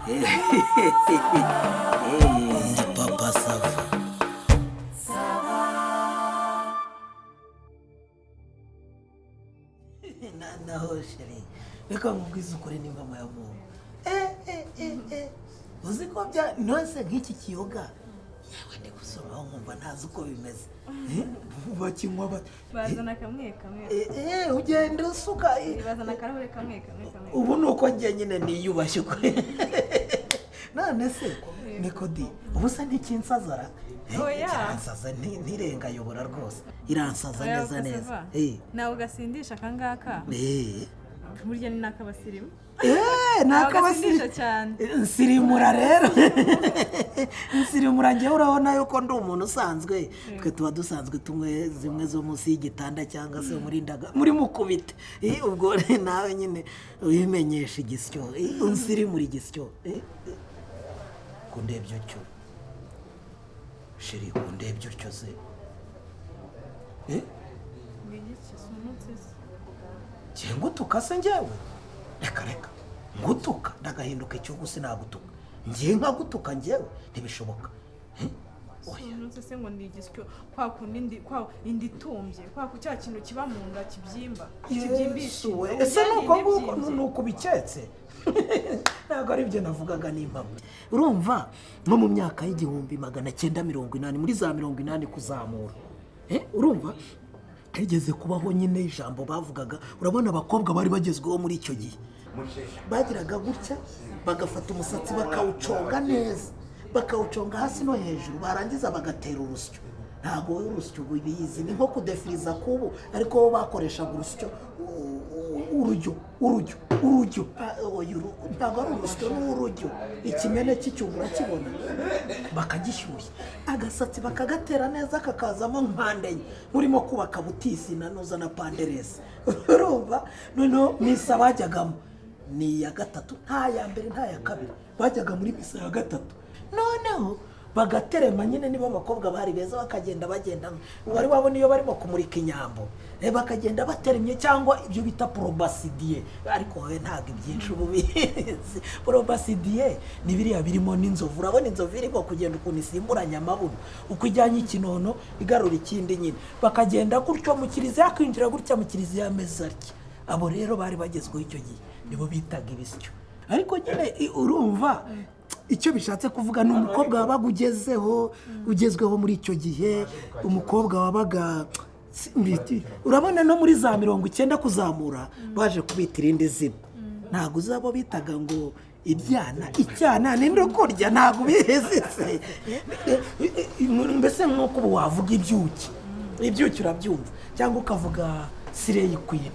Ndi papa sava. Naho sheri reka nkubwize ukuri nimba muyamuha uzi ko bya nose nk'iki kiyoga yewe ndi gusomaho nkumva ntazi uko bimeze bakinywa bazana kamwe kamwe ugenda usuka bazana karahure kamwe ubu nuko njye nyine niyubashye ukuri none se Nikodi ubu se ntikinsazara iransaza ntirengayobora rwose iransaza neza nawe ugasindisha akangaka burya ni n'akabasirimu n'akabasirimu cyane nsirimura rero nsirimura njyewe urabona yuko ndi umuntu usanzwe twe tuba dusanzwe tumwe zimwe zo munsi y'igitanda cyangwa se muri mukubite ubwo nawe nyine ubimenyesha igisyo unsirimura igisyo kundebye utyo sheri kundebye utyo se ngutuka se njyewe reka ngutuka ndagahinduka icyugu sinagutuka ngiye nkagutuka njyewe ntibishoboka umunsi se ngo ndi igisyo kwa kundi kwa indi tumbye kwa ku cya kintu kiba mu nda kibyimba kibyimbisha ese nuko biketse ntabwo ari byo navugaga n'impamvu urumva nko mu myaka y'igihumbi 980 muri za 80 kuzamura urumva higeze kubaho nyine ijambo bavugaga urabona abakobwa bari bagezweho muri icyo gihe bagiraga gutya bagafata umusatsi bakawuconga neza bakawuconga hasi no hejuru barangiza bagatera urusyo ntabwo urusyo biyizi ni nko kudefiriza kubu ariko bo bakoreshaga urusyo urujyo ntabwo ari urusyo n'urujyo ikimene cy'icyungura kibona bakagishyushya agasatsi bakagatera neza kakazamo nk'mpande enye urimo kubaka butisi nanuza na panderesi urumva noneho misa bajyagamo ni iya gatatu nta ya mbere nta ya kabiri bajyaga muri misa ya gatatu noneho bagaterema nyine niba abakobwa bari beza bakagenda bagendamo wari wabona iyo barimo kumurika inyambo bakagenda bateremye cyangwa ibyo bita probasidiye ariko wowe ntabwo ibyinshi ubu bizi probasidiye ni biriya birimo n'inzovu urabona inzovu irimo kugenda ukuntu isimburanya amabuno uko ijyanye ikinono igarura ikindi nyine bakagenda gutyo mu kiliziya kwinjira gutya mu kiliziya ameze atya abo rero bari bagezweho icyo gihe nibo bitaga ibisyo ariko nyine urumva icyo bishatse kuvuga ni umukobwa wabaga ugezweho muri icyo gihe umukobwa wabaga urabona no muri za 90 kuzamura baje kubita irindi zina ntabwo uzabo bitaga ngo icyana ninde kurya ntabwo bihezese mbese nk'uko ubu wavuga ibyuki urabyumva cyangwa ukavuga sireyi kwini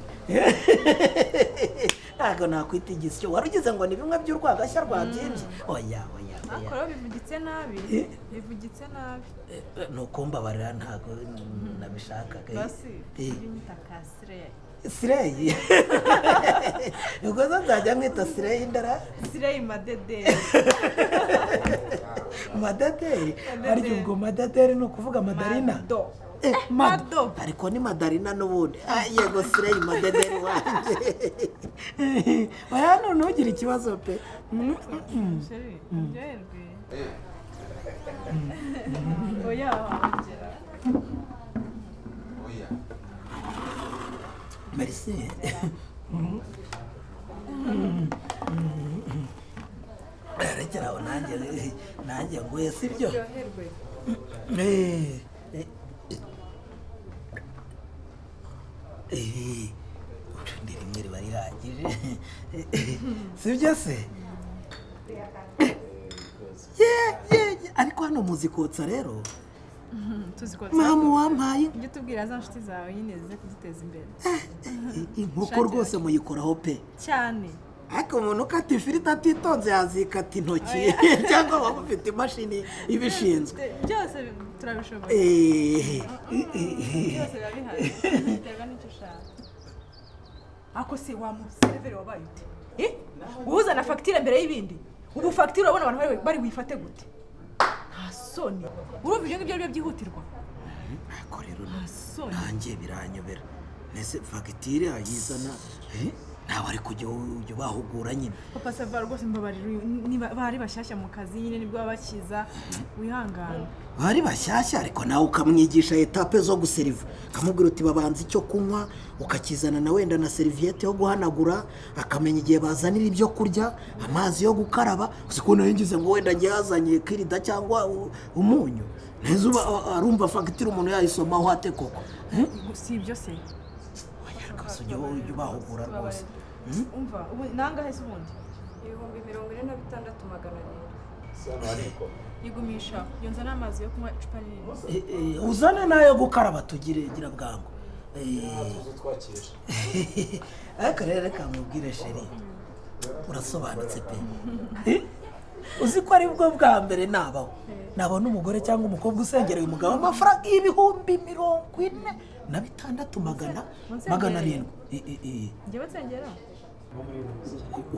ntabwo nakwita igisyo wari ugize ngo ni bimwe by'urwagashya rwabyimbye oya akora bivugitse nabi ni ukumbabarira ntabwo nabishakaga basi bimita ka sireyi ubwo nzajya mwita sireyi ndara sireyi madederi ariko ubwo madederi ni ukuvuga madarina mado ariko ni madarina n'ubundi yego sireyi madederi wanjye oya ntugire ikibazo pe oya wongera merci rekeraho nanjye nguye sibyo urundi rimwe riba rihagije sibyo se ariko hano muzi kotsa rero mama wampaye njye tubwira za nshuti zawe nyine zize kuduteza imbere inkoko rwose muyikoraho pe cyane ariko umuntu ukata ifiriti atitonze yazikata intoki cyangwa waba ufite imashini ibishinzwe byose turabishoboye byose biba bihari biterwa n'icyo ushaka ako se wa museriveri wabaye ute uzana fagitire mbere y'ibindi ubu fagitire urabona abantu bari wifate gute nta soni urumva ibyo ngibyo ari byo byihutirwa ariko rero nanjye biranyobera mbese fagitire ayizana nawe ariko ujya bahugura nyine. papa sava rwose mbabarira niba bari bashyashya mu kazi nyine nibwo babakiza wihangana. Bari bashyashya ariko nawe ukamwigisha etape zo guseriva ukamubwira uti babanza icyo kunywa ukakizana na wenda na seriviyete yo guhanagura akamenya igihe bazanira ibyo kurya amazi yo gukaraba usiko naringize ngo wenda ngiye yazanye kirida cyangwa umunyu neza arumva fagitire umuntu yayisomaho ate koko si ibyo se yakase ujye bahugura rwose. umva ubu nangahe se ubundi 46,400. yigumisha yonza n'amazi yo kunywa icupa rinini. uzane nayo gukaraba tugire gira bwangu. Ariko rero reka mubwire sheri urasobanutse pe. Uzi ko ari bwo bwa mbere nabaho nabona umugore cyangwa umukobwa usengereye umugabo amafaranga y'ibihumbi 46,700. njyewe nsengera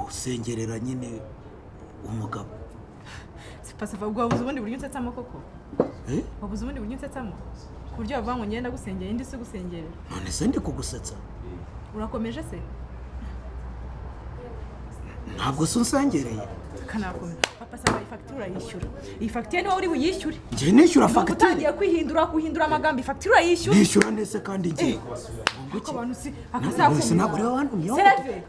usengerera nyine umugabo. sipasiva ubwo wabuze ubundi buryo unsetsamo koko wabuze ubundi buryo unsetsamo ku buryo bavuga ngo ngenda gusengera indi si gusengerera. None se ndi kugusetsa urakomeje se ntabwo se unsengereye kanakomeza papa sava ifagitire urayishyura iyi fagitire niwe uri buyishyure. njye nishyura fagitire utangiye guhindura amagambo ifagitire urayishyura. nishyura ndetse kandi ngiye ko abantu si wese ntabwo rero wantumyeho sereve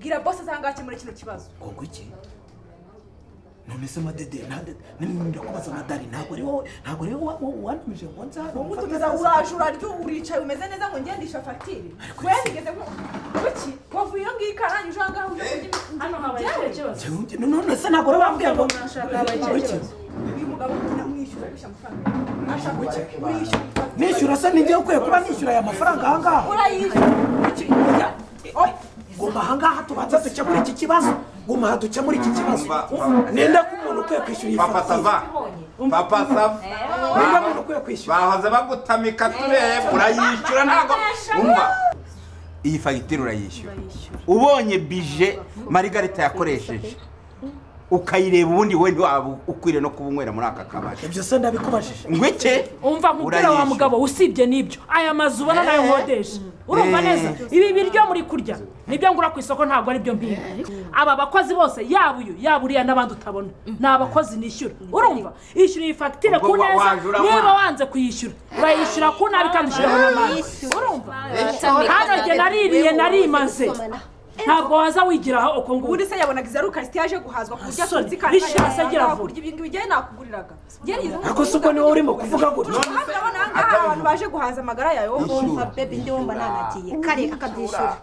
bwira boss azanga akemura kino kibazo. ngo iki none se madede ndakubaza madari ntabwo rero wantumije ngo nza umutumiza urajura ryo uricaye umeze neza ngo ngendisha fagitire wewe nigeze ko kuki wavuye ngiyi karanye ujanga hano habaye ikibazo. none se ntabwo rero bambwiye ngo nashaka habaye ikibazo uyu mugabo namwishyura gushya amafaranga ashaka wishyura nishyura se ninjye ukwiye kuba nishyura aya mafaranga aha ngaha urayishyura. guma aha ngaha tubanza dukemura iki kibazo guma dukemura iki kibazo nenda ko umuntu ukwiye kwishyura iyi Papa Sava nenda umuntu ukwiye kwishyura bahoze bagutamika turebe urayishyura ntabwo umva iyi fagitire urayishyura ubonye bije Margarita yakoresheje ukayireba ubundi we ntiwaba ukwiriye no kubunywera muri aka kabari. ibyo se ndabikubajije ngweke umva nkubwira wa mugabo usibye n'ibyo aya mazu ubona nayo nkodesha urumva neza ibi biryo muri kurya nibyo ngura ku isoko ntabwo ari byo mpinga. aba bakozi bose yaba uyu yaba uriya n'abandi utabona ni abakozi nishyura urumva ishyura iyi fagitire ku neza niba wanze kuyishyura urayishyura ku nabi kandi ushyiraho n'amazi urumva hano njye naririye narimaze ntabwo waza wigiraho uko nguko. ubundi se yabonaga iza rukasiti yaje guhazwa ku buryo Sorry, tuzi kandi bishasa agira vuba. kurya ibintu bijyanye nakuguriraga ariko se ubwo niwe urimo kuvuga gutyo urabona ahangaha abantu baje guhaza amagara yawe umva baby ndi wumva nanagiye kare akabyishyura.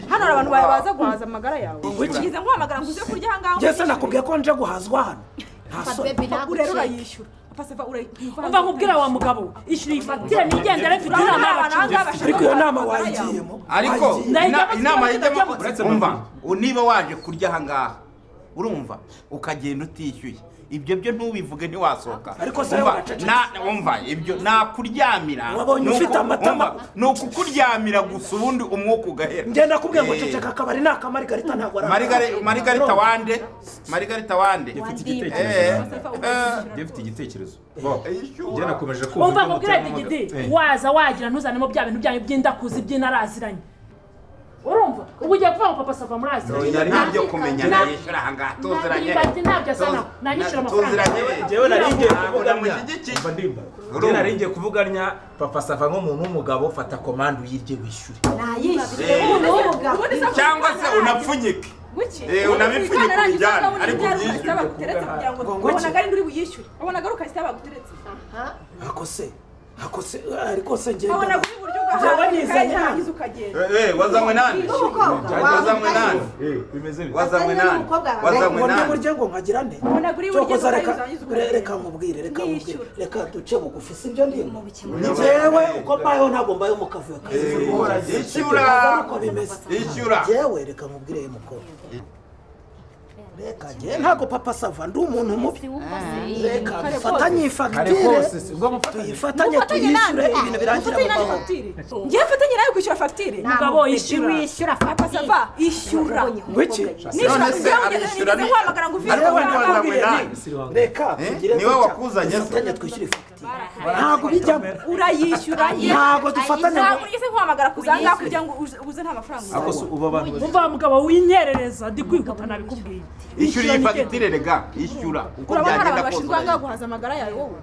hano hari abantu baza guhaza amagara yawe ngize nkuhamagara ngo uze kurya ahangaha njye nakubwiye ko nje guhazwa hano nta soni rero urayishyura papa sava umva nkubwira wa mugabo ishyura iyi fagitire nigendera mfite inama y'abacuruzi. ariko iyo nama wayigiyemo ariko Ndayijyamo inama ndayijyamo. yijyamo umva niba waje kurya aha ngaha urumva ukagenda utishyuye ibyo byo ntubivuge ntiwasohoka. Ariko se umva ibyo nakuryamira wabonye ufite amatama ni ukukuryamira gusa ubundi umwuka ugahera. ngenda kubwiye ngo ceceka akabari ni akamargarita ntabwo ari Margarita wande Dufite igitekerezo. Njye nakomeje kumva umva nkubwira digidi waza wagira ntuzanemo bya bintu byanyu by'indakuzi by'inaraziranye urumva ubu ugiye kuvuga ngo papa sava muraziranye yari nabyo kumenya nayishyura aha ngaha tuziranye ntabyo asa nawe nanyishyura amafaranga. Njyewe naringiye kuvuganya umva ndimba. Njye naringiye kuvuganya papa Sava nk'umuntu w'umugabo fata komande uyirye wishyure. Nayishyure cyangwa se unapfunyike unabipfunyike kubijyana ariko byishyure wabonaga ari nduri buyishyure wabonaga ari ukasita baguteretse ariko se ngenda wabonaga uri buryo njyewe nizanye hano ugahaza ukagenda wazanywe nani Bimeze bite? wazanywe nani ngo burya ngo nkagira nte wabonaga uri buryo cyokoza ugahaza reka nkubwire reka duce bugufi sibyo ndimo njyewe uko mbayeho ntabwo mbayeho mu kavuyo ishyura njyewe reka nkubwire mukuru reka njye ntabwo papa Sava ndi umuntu mubi reka dufatanye fagitire tuyifatanye tuyishyure ibintu birangira mu mahoro ngiye mfatanye nawe kwishyura fagitire Mugabo ishyura wishyura papa Sava ishyura wiki none se arishyura nkuhamagara ngo uvire Yewe ntiwazanywe nani reka tugire niwe wakuzanye se dufatanye twishyure fagitire ntabwo bijyamo urayishyura ntabwo dufatanya ntabwo ugeze nkuhamagara kuzanga kugira ngo uze nta mafaranga ako se uba abantu umva mugabo winyerereza ndi kwihuta nabikubwiye ishyura iyi fagitire rega ishyura uko urabona hari byagenda abantu bashinzwe kose ngaho guhaza amagara yawe wowe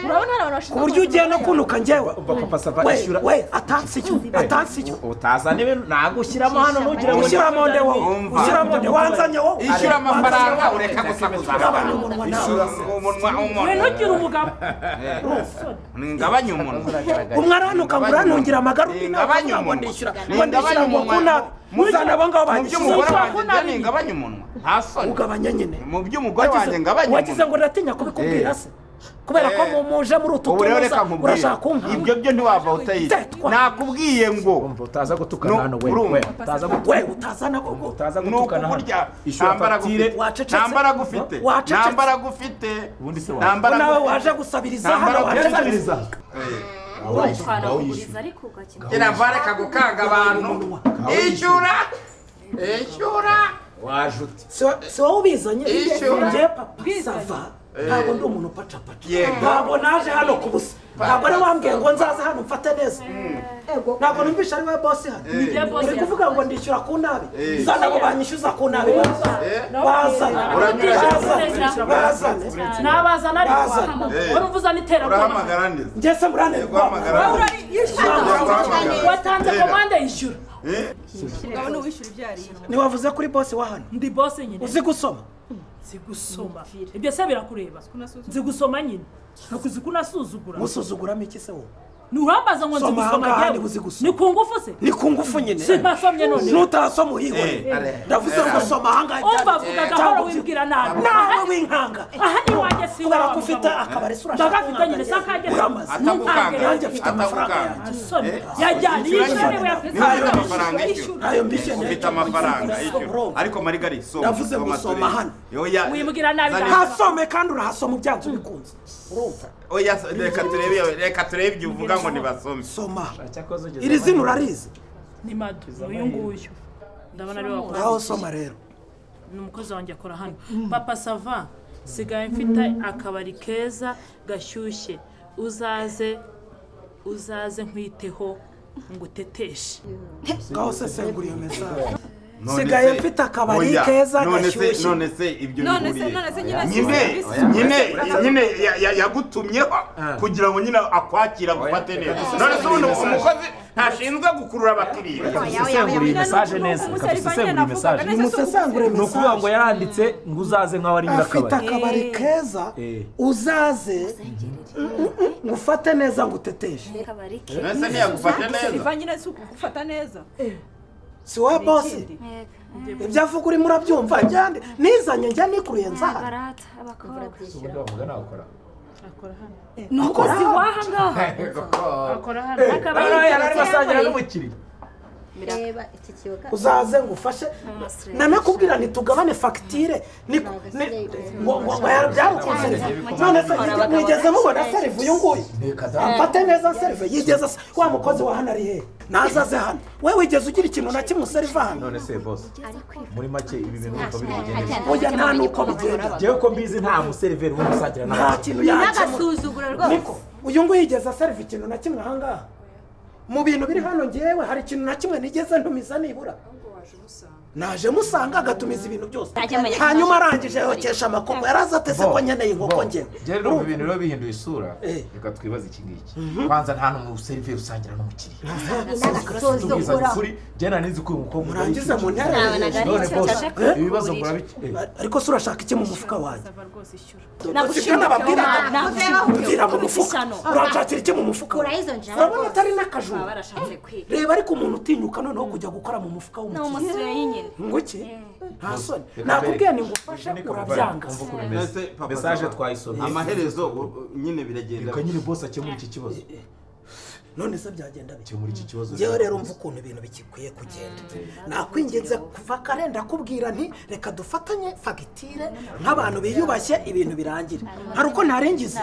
urabona hari abantu bashinzwe ku buryo ugiye no kunuka njyewe papa sava ishyura we atansi icyo utazana ibintu nagushyiramo hano ntugire ngo ushyiramo nde wowe ushyiramo nde wanzanye wowe ishyura amafaranga ureka gusakuza gabanya umunwa nawe we ntugire umugabo ngabanya umunwa umwe aranuka ngo urantungira amagara undi ngabanya ngo umunwa ndishyura ngo kunabi muzana abo ngabo mu by'umugore banyishyura wanjye ngabanya umunwa nta soni ugabanya nyine mu by'umugore wanjye ngabanya wagize ngo ndatinya kubikubwira se kubera ko muje muri utu ubu rero tunoza reka nkubwire urashaka kumpa ibyo byo ntiwava utayizi nakubwiye ngo utaza gutukana hano we utaza we utazana gogo utaza ni gutukana hano ukuburya ishyura fagitire nta mbaraga ufite nta mbaraga ufite ubundi se nta mbaraga nawe ufite waje gusabiriza Nta hano mbaraga waje gusabiriza twanakuguriza ariko ugakina kiravareka gukanga abantu ishyura wajute si wowe ubizanye Ishyura. njye papa sava ntabwo ndi umuntu upacapaca Yego. ntabwo naje hano ku busa ntabwo ari wambwiye ngo nzaze hano mfate neza ntabwo numvisha ari we bosi hano uri kuvuga ngo ndishyura ku nabi zana abo banyishyuza ku nabi bazane bazane nabazana ariko urumva uzana iterabwoba urahamagara neza njye se muranezwa watanze komande yishyura umugabo ni uwishyura ibyo yariye ntiwavuze kuri bosi wa hano ndi bose nyine uzi gusoma nzi gusoma ibyo se birakureba nzi gusoma nyine ntakuzi ko unasuzugura musuzuguramo iki se wowe nturambaza ngo nzi Soma gusoma ahangaha njyewe. ntibuzi gusoma. ni ku ngufu se ni ku ngufu nyine sinasomye none nutasoma uhihore ndavuze ngo soma ahangaha umva vuga gahoro wibwira nabi nawe w'inkanga aha ni wanjye si kubera wawe ko ufite akabari se urashaka ndagafite nyine se akajya uramaze Atagukanga. nanjye mfite amafaranga Atagukanga. yanjye asoni yajyanye yishyura niwe niba amafaranga ishyura ntayo mbishye ufite amafaranga ishyura ariko marigari soma Ndavuze ngo soma hano. wibwira nabi hasome kandi urahasoma ubyanze ubikunze urumva oya reka turebe ibyo uvuga ngo nibasome soma cyakoze ugeze iri zina urarizi ni madu uyu nguyu ndabona ari wakora aho soma rero ni umukozi wanjye akora hano papa sava sigaye mfite akabari keza gashyushye uzaze nkwiteho ngo uteteshe ngaho sesengura iyo mesaje sigaye mfite akabari keza gashyushye none se ibyo bihuriye none se nyine nyine yagutumyeho kugira ngo nyine akwakira agufate neza none se ubundi umukozi ntashinzwe gukurura abakiriya usesengura iyi mesaje neza usesengura iyi mesaje nimusesengure ni ukuvuga ngo yaranditse ngo uzaze nk'aho ari afite nyirakabari akabari keza uzaze ngufate neza ngo uteteshe akabari ke none se ntiyagufate neza riva nyine si ukugufata neza si wowe bosi ibyo avuga urimo urabyumva njyane nizanye njya nikuruye nzaha barata abakobwa ubundi wavuga nawe ukora ni umukozi w'aha ngaha akora hano yari asangira n'umukiriya reba iki kiyoga uzaze ngufashe nanakubwira ntitugabane fagitire ngo byarukunze none se mwigeze mubona serive uyu nguyu amfate neza serive yigeze wa mukozi wa hano ari hehe nazaze hano we wigeze ugira ikintu na kimwe userive hano none se bose muri make ibi bintu uko biri bugende oya nta nuko bigenda njyewe ko mbizi nta museriveri w'umusangira nta n'abakiriya kintu yakemura n'agasuzuguro rwose niko uyu nguyu yigeze aserive ikintu na kimwe ahangaha mu bintu biri hano ngewe hari ikintu na kimwe nigeze ntumiza nibura naje musanga agatumiza ibintu byose hanyuma arangije yokesha amakoko yaraza atese ko nkeneye inkoko ngewe rero ubu ibintu rero bihinduye isura reka twibaze iki ngiki kwanza nta n'umuseriveri usangira n'umukiriya tubwiza ukuri njye nanizi ko uyu mukobwa murangize mu ntera none bose ibibazo murabiki ariko se urashaka iki mu mufuka wanjye sava rwose ishyura sibyo nababwiraga mbwira mu mufuka urashakira iki mu mufuka kura izo njama urabona atari n'akajumba barashatse kwiga reba ariko umuntu utinyuka noneho kujya gukora mu mufuka ni w'umukiriya umusire nyine ngo iki nta soni nakubwiye ni ngufashe urabyanga mesaje twayisomye amaherezo nyine biragenda reka nyine bose akemura iki kibazo none se byagenda bike muri iki kibazo njyewe rero mva ukuntu ibintu bikikwiye kugenda nakwinginze kuva kare ndakubwira nti reka dufatanye fagitire nk'abantu biyubashye ibintu birangire hari uko ntarengize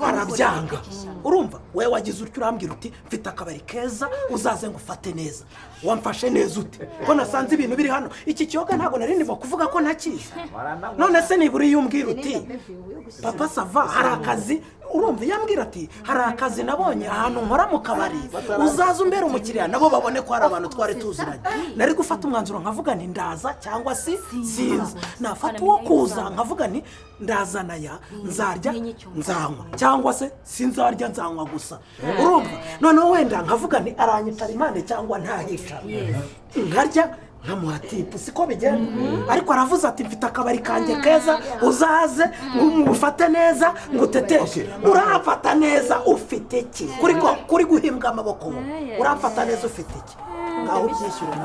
arabyanga urumva we wagize utyo urambwira uti mfite akabari keza uzaze ngo ufate neza wamfashe neza ute ko nasanze ibintu biri hano iki kiyoga ntabwo nari ndimo kuvuga ko ntakizi none se nibura iyo umbwira uti papa sava hari akazi urumva iyo ambwira ati hari akazi nabonye ahantu nkora mu kabari uzaza umbera umukiriya nabo babone ko hari abantu twari tuziranye nari gufata umwanzuro nkavuga nti ndaza cyangwa si sinza nafata uwo kuza nkavuga nti ndazana ya nzarya nzanywa cyangwa se sinzarya nzanywa gusa urumva noneho wenda nkavuga nti aranyitara imana cyangwa ntahicara nkarya nkamuha tipu siko bigenda ariko aravuze ati mfite akabari kanjye keza uzaze ngufate neza nguteteshe urafata neza ufite iki kuri guhimbwa amaboko urafata neza ufite iki ngaho byishyura